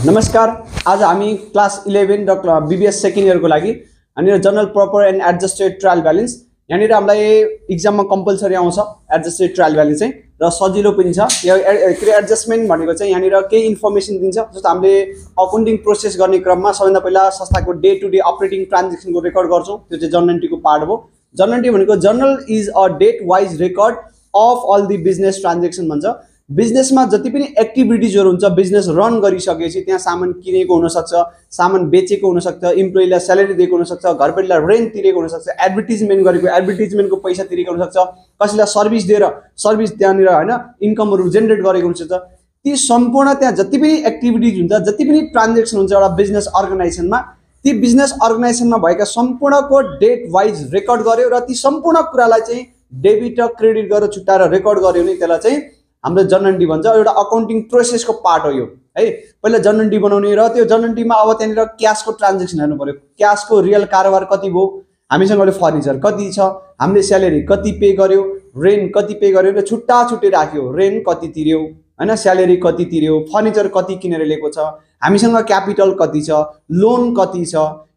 नमस्कार। आज हामी class 11 doctor BBS second year को लागि अनि general proper and adjusted trial balance यहाँनिर हामीलाई एक्जाममा कम्पलसरी आउँछ एडजस्टेड ट्रायल ब्यालेन्स चाहिँ र सजिलो पनि छ। यो एडजस्टमेन्ट भनेको चाहिँ यहाँनिर केही इन्फर्मेसन दिन्छ। जस्तो हामीले अकाउन्टिङ प्रोसेस गर्ने क्रममा सबैभन्दा पहिला संस्थाको डे टु डे अपरेटिङ ट्रान्जेक्सनको रेकर्ड गर्छौँ। त्यो चाहिँ जर्नल एन्ट्रीको पार्ट हो। जर्नल एन्ट्री भनेको journal is a date wise record of all the business transaction भन्छ। बिजनेसमा जति पनि एक्टिभिटिजहरु हुन्छ, बिजनेस रन गरिसकेपछि त्यहाँ सामान किनेको हुन सक्छ, सामान बेचेको हुन सक्छ, इम्प्लोइलाई स्यालेरी दिएको हुन सक्छ, घरबेटीलाई रेन्ट तिरेको हुन सक्छ, एडभर्टाइजमेन्ट गरेको एडभर्टाइजमेन्टको पैसा तिरेको हुन सक्छ, कसैलाई सर्भिस दिएर सर्भिस त्यहाँनिर हैन इन्कमहरु जेनेरेट गरेको हुन सक्छ। ती सम्पूर्ण त्यहाँ जति पनि एक्टिभिटिज हुन्छ, जति पनि ट्रान्जेक्सन हुन्छ एउटा बिजनेस अर्गनाइजेसनमा, ती बिजनेस अर्गनाइजेसनमा भएका सम्पूर्णको डेट वाइज रेकर्ड गर्यो र ती सम्पूर्ण कुरालाई चाहिँ डेबिट र क्रेडिट गरेर छुट्याएर रेकर्ड गर्यो भने त्यसलाई चाहिँ हाम्रो जर्नल एन्ट्री भन्छ। एउटा अकाउन्टिङ प्रोसेसको पार्ट हो यो है। पहिला जर्नल एन्ट्री बनाउने र त्यो जर्नल एन्ट्रीमा अब त्यहाँनिर क्याशको ट्रान्जेक्सन हेर्नु पर्यो। क्याशको रियल कारोबार कति भयो, हामीसँग अहिले फर्निचर कति छ, हामीले स्यालेरी कति पे गर्यो, रेन्ट कति पे गर्यो र छुट्टा छुट्टै राख्यो। रेन्ट कति तिर्यो हैन, स्यालेरी कति तिर्यो, फर्निचर कति किनेर ल्याएको छ, हामीसँग क्यापिटल कति छ, लोन कति छ,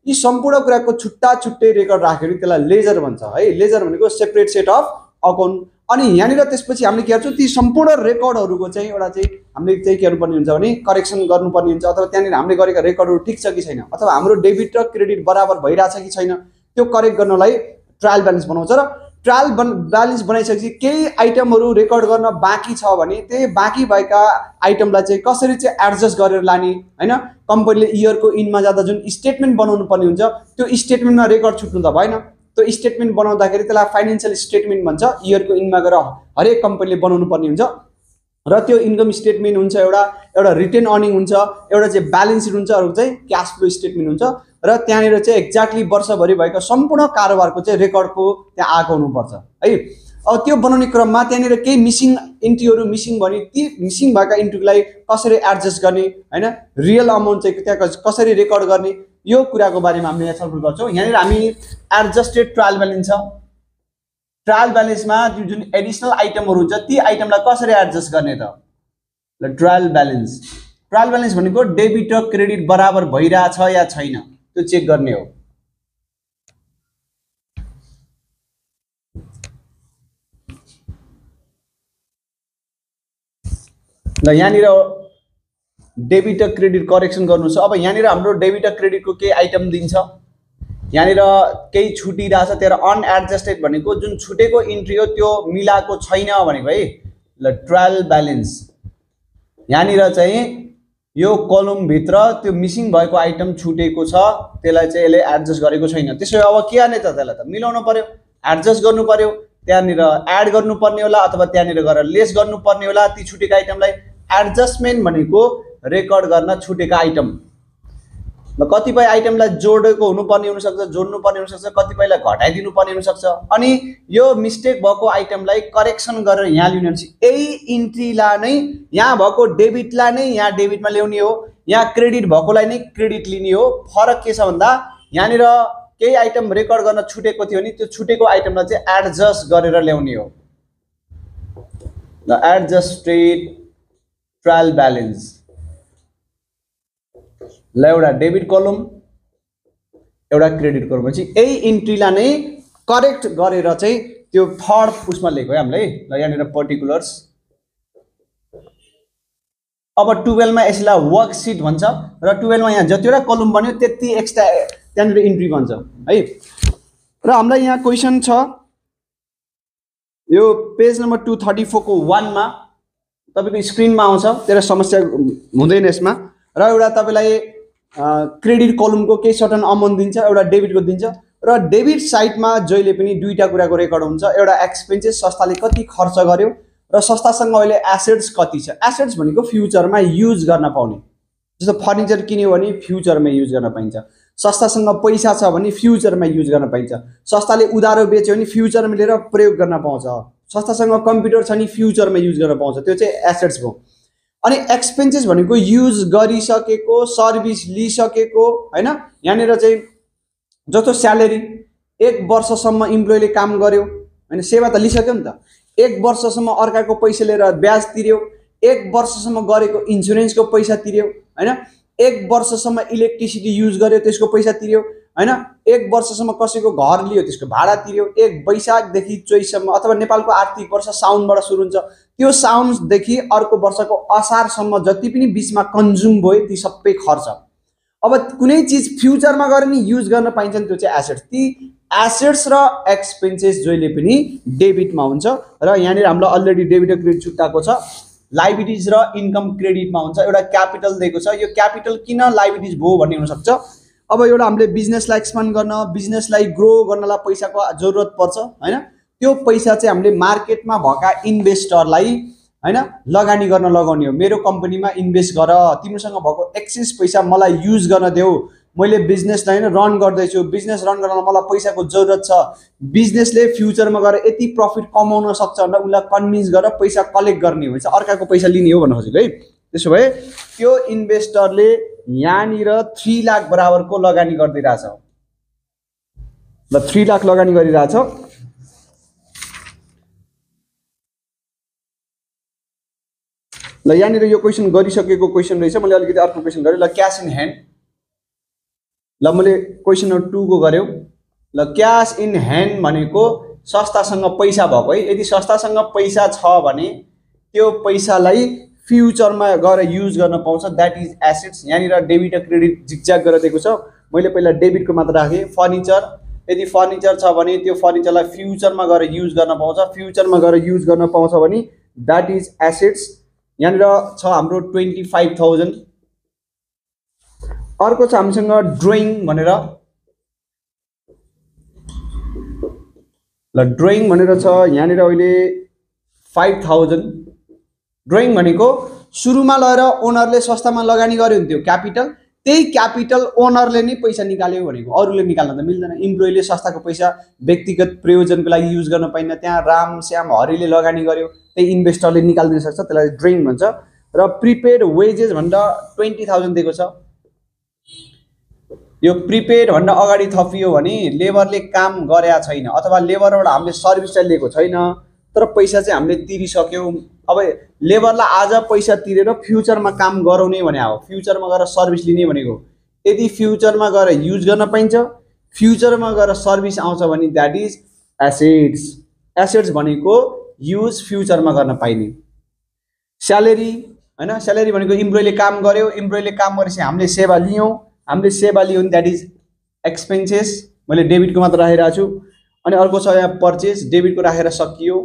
यी सम्पूर्ण कुराको छुट्टा छुट्टै रेकर्ड राख्यो भने त्यसलाई लेजर भन्छ है। लेजर भनेको सेपरेट सेट अफ अकाउन्ट। अनि यहाँनिर त्यसपछि हामीले के गर्छौँ, ती सम्पूर्ण रेकर्डहरूको चाहिँ एउटा चाहिँ हामीले चाहिँ के गर्नुपर्ने हुन्छ भने करेक्सन गर्नुपर्ने हुन्छ। अथवा त्यहाँनिर हामीले गरेका रेकर्डहरू ठिक छ कि छैन, अथवा हाम्रो डेबिट र क्रेडिट बराबर भइरहेछ कि छैन, त्यो करेक्ट गर्नलाई ट्रायल ब्यालेन्स बनाउँछ। र ट्रायल ब्यालेन्स बनाइसकेपछि केही आइटमहरू रेकर्ड गर्न बाँकी छ भने त्यही बाँकी भएका आइटमलाई चाहिँ कसरी चाहिँ एडजस्ट गरेर लाने हैन। कम्पनीले इयरको इनमा जाँदा जुन स्टेटमेन्ट बनाउनु पर्ने हुन्छ त्यो स्टेटमेन्टमा रेकर्ड छुट्नु त भएन। त्यो स्टेटमेन्ट बनाउँदाखेरि त्यसलाई फाइनेन्शियल स्टेटमेन्ट भन्छ। इयरको इनमा गएर हरेक कम्पनीले बनाउनु पर्ने हुन्छ र त्यो इन्कम स्टेटमेन्ट हुन्छ, एउटा रिटेन अर्निङ हुन्छ, एउटा चाहिँ ब्यालेन्स सिट हुन्छ, अरू चाहिँ क्याश फ्लो स्टेटमेन्ट हुन्छ। र त्यहाँनिर चाहिँ एक्ज्याक्टली वर्षभरि भएको सम्पूर्ण कारोबारको चाहिँ रेकर्डको त्यहाँ आएको हुनुपर्छ है। अब त्यो बनाउने क्रममा त्यहाँनिर केही मिसिङ इन्ट्रीहरू मिसिङ भने ती मिसिङ भएका इन्ट्रीलाई कसरी एडजस्ट गर्ने हैन, रियल अमाउन्ट चाहिँ त्यहाँ कसरी रेकर्ड गर्ने, यो कुराको बारेमा हामीले यहाँ छलफल गर्छौँ। यहाँनिर हामी एडजस्टेड ट्रायल ब्यालेन्स छ। ट्रायल ब्यालेन्समा जुन एडिसनल आइटमहरू हुन्छ ती आइटमलाई कसरी एडजस्ट गर्ने त ल ट्रायल ब्यालेन्स भनेको डेबिट र क्रेडिट बराबर भइरहेछ या छैन त्यो चेक गर्ने हो। ल यहाँनिर डेबिट र क्रेडिट करेक्सन गर्नु छ। अब यहाँनिर हाम्रो डेबिट र क्रेडिटको केही आइटम दिन्छ, यहाँनिर केही छुटिरहेछ, त्यहाँ अनएडजस्टेड भनेको जुन छुटेको इन्ट्री हो त्यो मिलाएको छैन भनेको है। ल ट्रायल ब्यालेन्स यहाँनिर चाहिँ यो कलमभित्र त्यो मिसिङ भएको आइटम छुटेको छ, त्यसलाई चाहिँ यसले एडजस्ट गरेको छैन। त्यसो अब के गर्ने त, त्यसलाई त मिलाउनु पर्यो, एडजस्ट गर्नु पर्यो, त्यहाँनिर एड गर्नुपर्ने होला अथवा त्यहाँनिर गएर लेस गर्नुपर्ने होला ती छुटेको आइटमलाई। एडजस्टमेन्ट भनेको रेकर्ड गर्न छुटेका आइटम। कतिपय आइटमलाई जोडेको हुनुपर्ने हुनसक्छ, जोड्नुपर्ने हुनसक्छ, कतिपयलाई घटाइदिनु पर्ने हुनसक्छ। अनि यो मिस्टेक भएको आइटमलाई करेक्सन गरेर यहाँ ल्याउने हुन्छ। यही इन्ट्रीलाई नै यहाँ भएको डेबिटलाई नै यहाँ डेबिटमा ल्याउने हो, यहाँ क्रेडिट भएकोलाई नै क्रेडिट लिने हो। फरक के छ भन्दा यहाँनिर केही आइटम रेकर्ड गर्न छुटेको थियो भने त्यो छुटेको आइटमलाई चाहिँ एडजस्ट गरेर ल्याउने हो। द एडजस्टेड ट्रायल ब्यालेन्स ल एउटा डेबिट कलम एउटा क्रेडिट कलम चाहिँ यही इन्ट्रीलाई नै करेक्ट गरेर चाहिँ त्यो थर्ड उसमा लेख्यो है हामीले। ल यहाँनिर पर्टिकुलर्स। अब 12 मा यसलाई वर्कसिट भन्छ र 12 मा यहाँ जतिवटा कलम बन्यो त्यति एक्स्ट्रा त्यहाँनिर इन्ट्री भन्छ है। र हामीलाई यहाँ क्वेसन छ यो पेज नम्बर 234 को 1 मा तपाईको स्क्रिनमा आउँछ, त्यसले समस्या हुँदैन यसमा। र एउटा तपाईलाई क्रेडिट कलमको केही सर्टन अमाउन्ट दिन्छ, एउटा डेबिटको दिन्छ। र डेबिट साइडमा जहिले पनि दुईटा कुराको रेकर्ड हुन्छ, एउटा एक्सपेन्सेस संस्थाले कति खर्च गर्यो र संस्थासँग अहिले एसेट्स कति छ। एसेट्स भनेको फ्युचरमा युज गर्न पाउने, जस्तो फर्निचर किन्यो भने फ्युचरमा युज गर्न पाइन्छ, संस्थासँग पैसा छ भने फ्युचरमा युज गर्न पाइन्छ, संस्थाले उधारो बेच्यो भने फ्युचरमा लिएर प्रयोग गर्न पाउँछ, संस्थासँग कम्प्युटर छ नि फ्युचरमा युज गर्न पाउँछ, त्यो चाहिँ एसेट्स भयो। अनि एक्सपेन्सेस भनेको युज गरिसकेको, सर्भिस लिइसकेको हैन। यहाँनिर चाहिँ जस्तो स्यालेरी 1 वर्षसम्म इम्प्लोइले काम गर्यो हैन, सेवा त लिइसक्यो नि त, 1 वर्षसम्म अर्काको पैसा लिएर ब्याज तिर्यो, 1 वर्षसम्म गरेको इन्स्योरेन्सको पैसा तिर्यो हैन, 1 वर्षसम्म इलेक्ट्रिसिटी युज गर्यो त्यसको पैसा तिर्यो हैन, 1 वर्षसम्म कसैको घर लियो त्यसको भाडा तिर्यो, 1 वैशाखदेखि चैतसम्म अथवा नेपालको आर्थिक वर्ष साउनबाट सुरु हुन्छ, त्यो साउनदेखि अर्को वर्षको असारसम्म जति पनि बिचमा कन्ज्युम भयो ती सबै खर्च। अब कुनै चिज फ्युचरमा गएर नि युज गर्न पाइन्छ नि, त्यो चाहिँ एसेट्स। ती एसेट्स र एक्सपेन्सेस जहिले पनि डेबिटमा हुन्छ र यहाँनिर हामीलाई अलरेडी डेबिट र क्रेडिट छुट्टाएको छ। लाइबिलिटिज र इन्कम क्रेडिटमा हुन्छ। एउटा क्यापिटल दिएको छ, यो क्यापिटल किन लाइबिलिटिज भयो भन्ने हुनसक्छ। अब एउटा हामीले बिजनेसलाई एक्सपान्ड गर्न, बिजनेसलाई ग्रो गर्नलाई पैसाको जरुरत पर्छ हैन, त्यो पैसा चाहिँ हामीले मार्केटमा भएका इन्भेस्टरलाई हैन लगानी गर्न लगाउने हो। मेरो कम्पनीमा इन्भेस्ट गर, तिमीसँग भएको एक्सेस पैसा मलाई युज गर्न देऊ, मैले बिजनेसलाई रन गर्दैछु, बिजनेस रन गर्नलाई मलाई पैसाको जरुरत छ, बिजनेसले फ्युचरमा गएर यति प्रफिट कमाउन सक्छ भनेर उनीलाई कन्भिन्स गरेर पैसा कलेक्ट गर्ने हो, अर्काको पैसा लिने हो भन्न खोजेको है। त्यसो भए त्यो इन्भेस्टरले यहाँनिर 3 लाख बराबरको लगानी गरिदिरहेछ ल, 3 लाख लगानी गरिरहेछ। ल यहाँनिर यो क्वेसन गरिसकेको क्वेसन रहेछ, मैले अलिकति अर्को क्वेसन गरेँ। ल क्यास इन ह्यान्ड, ल मैले क्वेसन नम्बर 2 को गर्यो। ल क्यास इन ह्यान्ड भनेको संस्थासँग पैसा भएको है। यदि संस्थासँग पैसा छ भने त्यो पैसालाई फ्युचरमा गएर युज गर्न पाउँछ, द्याट इज एसेट्स। यहाँनिर डेबिट र क्रेडिट जिगज्याग गरेर दिएको छ, मैले पहिला डेबिटको मात्र राखेँ। फर्निचर, यदि फर्निचर छ भने त्यो फर्निचरलाई फ्युचरमा गएर युज गर्न पाउँछ, फ्युचरमा गएर युज गर्न पाउँछ भने द्याट इज एसेट्स। यहाँनिर छ हाम्रो 25,000। अर्को छ हामीसँग ड्रइङ भनेर, ल ड्रइङ भनेर छ यहाँनिर अहिले 5,000। ड्रइङ भनेको सुरुमा लगेर ओनरले संस्थामा लगानी गर्यो हुन्थ्यो क्यापिटल, त्यही क्यापिटल ओनरले नै पैसा निकाल्यो भनेको, अरूले निकाल्न त मिल्दैन। इम्प्लोइले संस्थाको पैसा व्यक्तिगत प्रयोजनको लागि युज गर्न पाइन्न, त्यहाँ राम श्याम हरिले लगानी गर्यो, त्यही इन्भेस्टरले निकाल्दिन सक्छ, त्यसलाई ड्रइङ भन्छ। र प्रिपेड वेजेस भनेर 20,000 दिएको छ। यो प्रिपेड भन्दा अगाडि थपियो भने लेबरले काम गरेका छैन अथवा लेबरबाट हामीले सर्भिस चाहिँ लिएको छैन, तर पैसा चाहिँ हामीले तिरिसक्यौँ। अब लेबरलाई आज पैसा तिरेर फ्युचरमा काम गराउने भने हो, फ्युचरमा गएर सर्भिस लिने भनेको। यदि फ्युचरमा गएर युज गर्न पाइन्छ, फ्युचरमा गएर सर्भिस आउँछ भने द्याट इज एसेट्स। एसेट्स भनेको युज फ्युचरमा गर्न पाइने। स्यालेरी हैन, स्यालेरी भनेको इम्प्लोइले काम गर्यो, इम्प्लोइले काम गरेपछि हामीले सेवा लियौँ, हामीले सेवा लियौँ द्याट इज एक्सपेन्सेस। मैले डेबिटको मात्र राखिरहेको छु। अनि अर्को छ यहाँ पर्चेस, डेबिटको राखेर सकियो।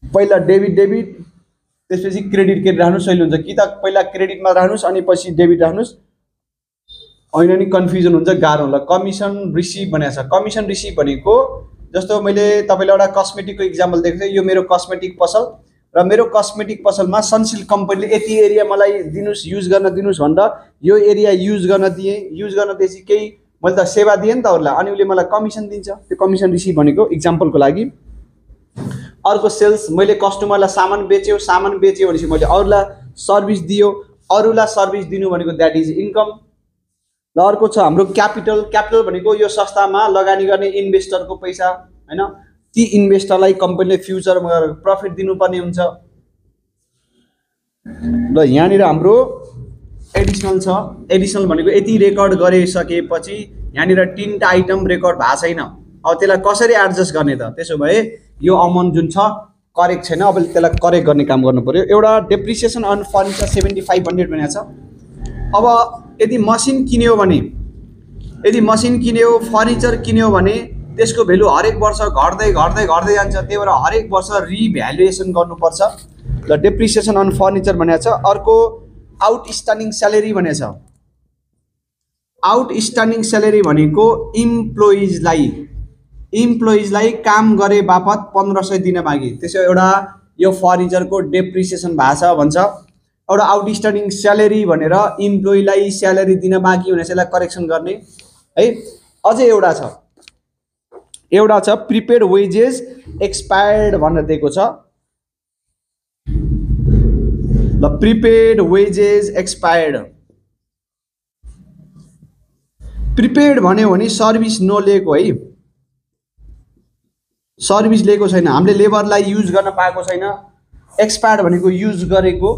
पहिला डेबिट त्यसपछि क्रेडिट राख्नुहोस्, सही हुन्छ कि त पहिला क्रेडिटमा राख्नुहोस् अनि पछि डेबिट राख्नुहोस्, होइन नि कन्फ्युजन हुन्छ, गाह्रो होला। कमिसन रिसिभ भनेको छ। कमिसन रिसिभ भनेको जस्तो मैले तपाईँलाई एउटा कस्मेटिकको इक्जाम्पल दिएको थिएँ। यो मेरो कस्मेटिक पसल र मेरो कस्मेटिक पसलमा सनसिल्क कम्पनीले यति एरिया मलाई दिनुहोस्, युज गर्न दिनुहोस् भन्दा यो एरिया युज गर्न दिएँ, युज गर्न दिएपछि केही मैले त सेवा दिएँ नि त अरूलाई, अनि उसले मलाई कमिसन दिन्छ। त्यो कमिसन रिसिभ भनेको इक्जाम्पलको लागि। अर्को सेल्स, मैले कस्टमरलाई सामान बेच्यो भनेपछि मैले अरूलाई सर्भिस दियो, अरूलाई सर्भिस दिनु भनेको द्याट इज इन्कम। ल अर्को छ हाम्रो क्यापिटल। क्यापिटल भनेको यो संस्थामा लगानी गर्ने इन्भेस्टरको पैसा हैन, ती इन्भेस्टरलाई कम्पनीले फ्युचरमा प्रफिट दिनुपर्ने हुन्छ। ल यहाँनिर हाम्रो एडिसनल छ। एडिसनल भनेको यति रेकर्ड गरिसकेपछि यहाँनिर 3टा आइटम रेकर्ड भएको छैन, अब त्यसलाई कसरी एडजस्ट गर्ने त? त्यसो भए यो अमाउन्ट जुन छ करेक्ट छैन, अब त्यसलाई करेक्ट गर्ने काम गर्नु पर्यो। एउटा डेप्रिसिएसन अन फर्निचर 7500 भनेको छ। अब यदि मसिन किन्यो भने, यदि मसिन किन्यो, फर्निचर किन्यो भने त्यसको भेल्यु हरेक वर्ष घट्दै जान्छ, त्यही भएर हरेक वर्ष रिभ्यालुएसन गर्नुपर्छ। ल डेप्रिसिएसन अन फर्निचर भनेको छ। अर्को आउटस्ट्यान्डिङ स्यालेरी भनेको छ। आउटस्ट्यान्डिङ स्यालेरी भनेको इम्प्लोइजलाई काम गरे बापत 1500 दिन बाँकी, त्यसो एउटा यो फर्निचरको डेप्रिसिएसन भएको छ भन्छ। एउटा आउटस्ट्यान्डिङ स्यालेरी भनेर इम्प्लोइलाई स्यालेरी दिन बाँकी हुने यसलाई करेक्सन गर्ने है। अझै एउटा छ प्रिपेड वेजेस एक्सपायर्ड भनेर दिएको छ। ल प्रिपेड वेजेस एक्सपायर्ड, प्रिपेड भन्यो भने सर्भिस नलिएको है, सर्भिस लिएको छैन, हामीले लेबरलाई युज गर्न पाएको छैन। एक्सपायर्ड भनेको युज गरेको।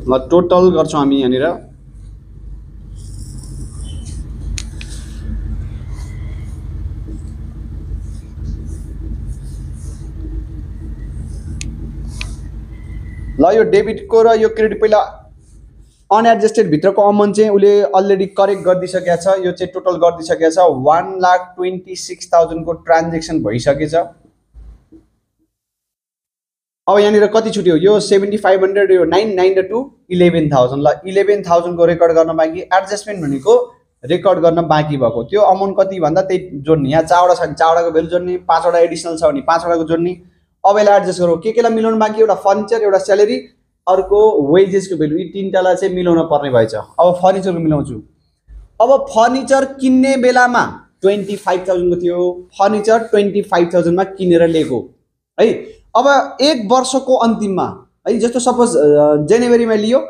ल टोटल गर्छौँ हामी यहाँनिर। ल यो डेबिटको र यो क्रेडिट पहिला अनएडजस्टेड भित्रको अमाउन्ट चाहिँ उसले अलरेडी करेक्ट गरिदिइसकेको छ। यो चाहिँ टोटल गरिदिइसकेको छ 1,26,000 को ट्रान्जेक्सन भइसकेछ। अब यहाँनिर कति छुट्यो यो 7,500 यो 9 टु 11,000। ल 11,000 को रेकर्ड गर्न बाँकी, एडजस्टमेन्ट भनेको रेकर्ड गर्न बाँकी भएको त्यो अमाउन्ट कति भन्दा त्यही जोड्ने। यहाँ 4 वटा छ भने 4 वटाको भेल्यु जोड्ने, 5 वटा एडिसनल छ भने 5 वटाको जोड्ने। अब यसलाई एडजस्ट गरौँ के केलाई मिलाउनु बाँकी, एउटा फर्निचर, एउटा स्यालेरी, अर्को वेजेसको भेल्यु, यी तीनटालाई चाहिँ मिलाउन पर्ने भएछ। अब फर्निचरको मिलाउँछु। अब फर्निचर किन्ने बेलामा 25,000 को थियो, फर्निचर 25,000 मा किनेर लिएको है। अब एक वर्षको अन्तिममा है, जस्तो सपोज जनवरीमा लियो,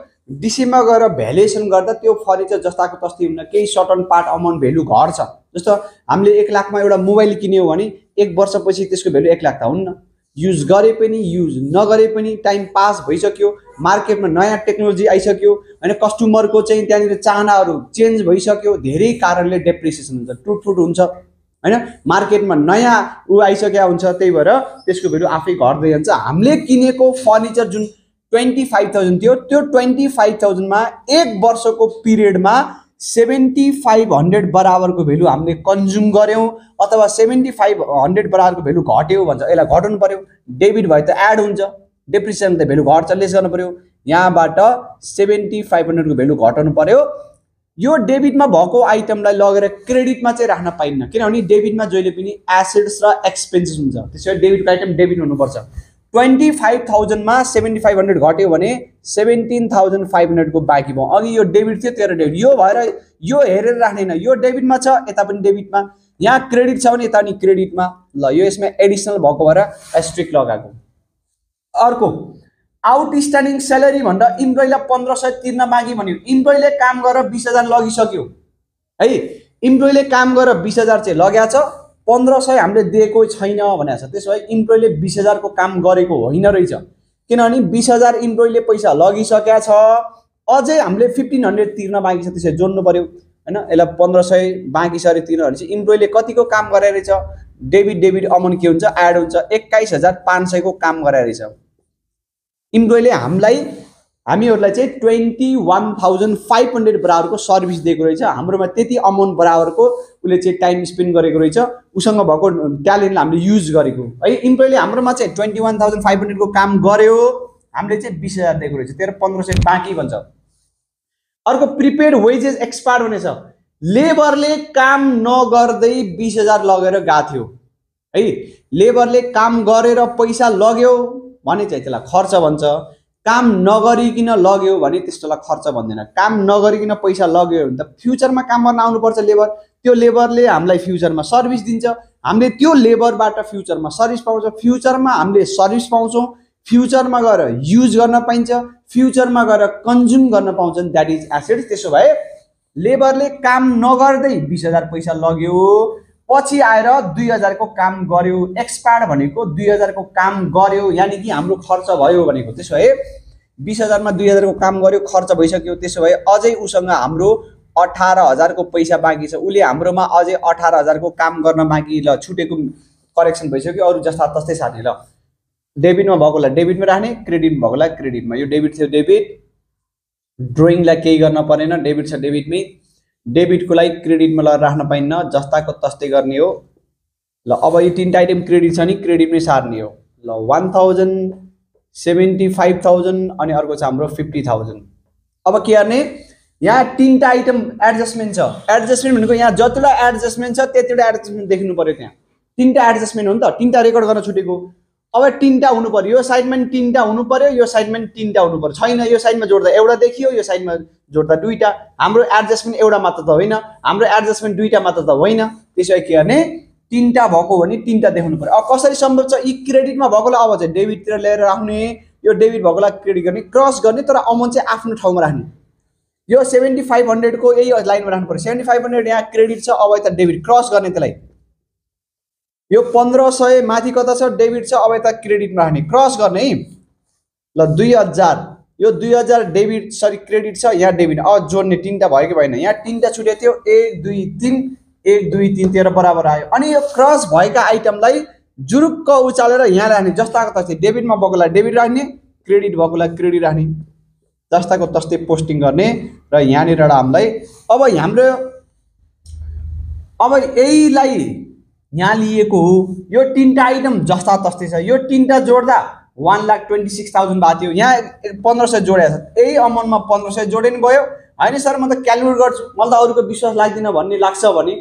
डिसेम्बर गएर भ्यालुएसन गर्दा त्यो फर्निचर जस्ताको तस्तै हुन्न, केही सर्टन पार्ट अमाउन्ट भेल्यु घट्छ। जस्तो हामीले 1 लाखमा एउटा मोबाइल किन्यौँ भने 1 वर्षपछि त्यसको भेल्यु 1 लाख त हुन्न। युज गरे पनि युज नगरे पनि टाइम पास भइसक्यो, मार्केटमा नयाँ टेक्नोलोजी आइसक्यो हैन, कस्टमरको चाहिँ त्यहाँनिर चाहनाहरू चेन्ज भइसक्यो, धेरै कारणले डेप्रिसिएसन हुन्छ, टुटफुट हुन्छ हैन, मार्केटमा नयाँ आइसकेको हुन्छ, त्यही भएर त्यसको भेल्यु आफै घट्दै जान्छ। हामीले किनेको फर्निचर जुन 25,000 थियो, त्यो 25,000 मा एक वर्षको पिरियडमा 7,500 बराबरको भेल्यु हामीले कन्ज्युम गर्यौं अथवा 7,500 बराबरको भेल्यु घट्यो भन्छ, यसलाई घटाउनु पर्यो। डेबिट भए त एड हुन्छ, डेप्रिसिएसन त भेल्यु घट्छ, लेस गर्नु पर्यो। यहाँबाट 7,500 को भेल्यु घटाउनु पर्यो। यो डेबिटमा भएको आइटमलाई लगेर क्रेडिटमा चाहिँ राख्न पाइन्न, किनभने डेबिटमा जहिले पनि एसेट्स र एक्सपेन्सेस हुन्छ, त्यसैले डेबिटको आइटम डेबिट हुनुपर्छ। 25,000 मा 7,500 घट्यो भने 17,500 को बाँकी भयो। अघि यो डेबिट थियो, तेरो डेबिट, यो भएर यो हेरेर राख्दैन, यो डेबिटमा छ यता पनि डेबिटमा, यहाँ क्रेडिट छ भने यता पनि क्रेडिटमा। ल यो यसमा एडिसनल भएको भएर एस्ट्रिक लगाएको। अर्को आउटस्ट्यान्डिङ स्यालेरी भन्दा इम्प्लोइलाई 1,500 तिर्न बाँकी भन्यो। इम्प्लोइले काम गरेर 20,000 लगिसक्यो है, इम्प्लोइले काम गरेर 20,000 चाहिँ लगेको छ, 1,500 हामीले दिएको छैन भनेको छ। त्यसो भए इम्प्लोइले 20,000 को काम गरेको होइन रहेछ, किनभने 20,000 इम्प्लोइले पैसा लगिसकेको छ, अझै हामीले 1,500 तिर्न बाँकी छ, त्यसै जोड्नु पर्यो हैन। यसलाई 1,500 बाँकी छ रे तिर्न भने चाहिँ इम्प्लोइले कतिको काम गरे रहेछ, डेबिट अमाउन्ट के हुन्छ, एड हुन्छ, 21,500 को काम गरे रहेछ। इम्प्लोइले हामीहरूलाई चाहिँ 21,500 बराबरको सर्भिस दिएको रहेछ, हाम्रोमा त्यति अमाउन्ट बराबरको उसले चाहिँ टाइम स्पेन्ड गरेको रहेछ, उसँग भएको ट्यालेन्टले हामीले युज गरेको है। इम्प्लोइले हाम्रोमा चाहिँ 21,500 को काम गर्यो, हामीले चाहिँ 20,000 दिएको रहेछ, तेरो 1,500 बाँकी भन्छ। अर्को प्रिपेड वेजेस एक्सपायर भनेछ, लेबरले काम नगर्दै 20,000 लगेर गएको थियो है, लेबरले काम गरेर पैसा लग्यो भने चाहिँ त्यसलाई खर्च भन्छ, काम नगरिकन लग्यो भने त्यस्तोलाई खर्च भन्दैन। काम नगरिकन पैसा लग्यो भने त फ्युचरमा काम गर्न आउनुपर्छ लेबर, त्यो लेबरले हामीलाई फ्युचरमा सर्भिस दिन्छ, हामीले त्यो लेबरबाट फ्युचरमा सर्भिस पाउँछ, फ्युचरमा हामीले सर्भिस पाउँछौँ, फ्युचरमा गएर युज गर्न पाइन्छ, फ्युचरमा गएर कन्ज्युम गर्न पाउँछन्, द्याट इज एसेट्स। त्यसो भए लेबरले काम नगर्दै 20,000 पैसा लग्यो, पछि आएर 2,000 को काम गर्यो, एक्सपायर भनेको 2,000 को काम गर्यो, यानी कि हाम्रो खर्च भयो भनेको। त्यसो भए 20,000 मा 2,000 को काम गर्यो, खर्च भइसक्यो, त्यसो भए अझै उसँग हाम्रो 18,000 को पैसा बाँकी छ, उसले हाम्रोमा अझै 18,000 को काम गर्न बाँकी, ल छुटेको करेक्सन भइसक्यो, अरु जस्ता तस्तै सार्ने। ल डेबिटमा भएकोलाई डेबिटमा राख्ने, क्रेडिटमा भएकोलाई क्रेडिटमा। यो डेबिट थियो डेबिट, ड्रइङलाई केही गर्न परेन, डेबिट छ डेबिटमै, डेबिटको लागि क्रेडिटमा लगेर राख्न पाइन्न, जस्ताको तस्तै गर्ने हो। ल अब यो तीनटा आइटम क्रेडिट छ नि क्रेडिटमै सार्ने हो। ल 1,000 75,000 अनि अर्को छ हाम्रो 50,000। अब के गर्ने, यहाँ तीनटा आइटम एडजस्टमेन्ट छ, एडजस्टमेन्ट भनेको यहाँ जतिवटा एडजस्टमेन्ट छ त्यतिवटा एडजस्टमेन्ट देख्नु पर्यो, त्यहाँ तीनटा एडजस्टमेन्ट हो नि त, तीनटा रेकर्ड गर्न छुटेको। अब तीनटा हुनु पर्यो, यो साइडमा तीनटा हुनु पर्यो, यो साइडमा तीनटा हुनु पर्यो, छैन यो साइडमा जोड्दा एउटा देखियो, यो साइडमा जोड्दा दुईटा। हाम्रो एडजस्टमेन्ट एउटा मात्र त होइन, हाम्रो एडजस्टमेन्ट दुईटा मात्र त होइन, त्यसै के गर्ने, तीनटा भएको भने तीनटा देखाउनु पर्यो। अब कसरी सम्भव छ, यी क्रेडिटमा भएकोलाई अब चाहिँ डेबिटतिर लिएर राख्ने, यो डेबिट भएकोलाई क्रेडिट गर्ने, क्रस गर्ने, तर अमाउन्ट चाहिँ आफ्नो ठाउँमा राख्ने। यो 7,500 को यही लाइनमा राख्नु पर्यो, 7,500 यहाँ क्रेडिट छ, अब यता डेबिट क्रस गर्ने, त्यसलाई यो 1,500 माथि कता छ डेबिट छ, अब यता क्रेडिटमा राख्ने, क्रस गर्ने है। ल 2,000 यो 2000 डेबिट सरी क्रेडिट छ, यहाँ डेबिट जोड्ने तीनटा भयो कि भएन, यहाँ तीनटा छुटेको थियो 1 2 3 1 2 3 13 बराबर आयो। अनि यो क्रस भएका आइटमलाई जुरुक्क उचालेर यहाँ राख्ने, जस्ताको तस्तै डेबिटमा बगुलाई डेबिट राख्ने, क्रेडिट बगुलाई क्रेडिट राख्ने, जस्ताको तस्तै पोस्टिङ गर्ने। र यहाँनिर हामीलाई अब यहीलाई यहाँ लिएको हो, यो तीनटा आइटम जस्ता तस्तै छ, यो तीनटा जोड्दा 1,26,000 भएको थियो, यहाँ 1500 जोडेको छ, यही अमाउन्टमा 1500 जोडे नि भयो। होइन सर म त क्यालकुलेट गर्छु, मलाई त अरूको विश्वास लाग्दैन भन्ने लाग्छ भने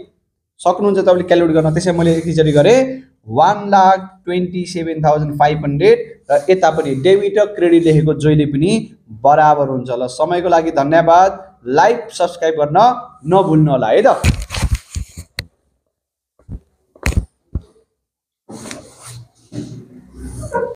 सक्नुहुन्छ तपाईँले क्यालकुलेट गर्न। त्यसै मैले एकचोटि गरेँ 1,27,500 र यता पनि डेबिट र क्रेडिट लेखेको जहिले पनि बराबर हुन्छ। ल समयको लागि धन्यवाद, लाइक सब्सक्राइब गर्न नभुल्नु होला है त।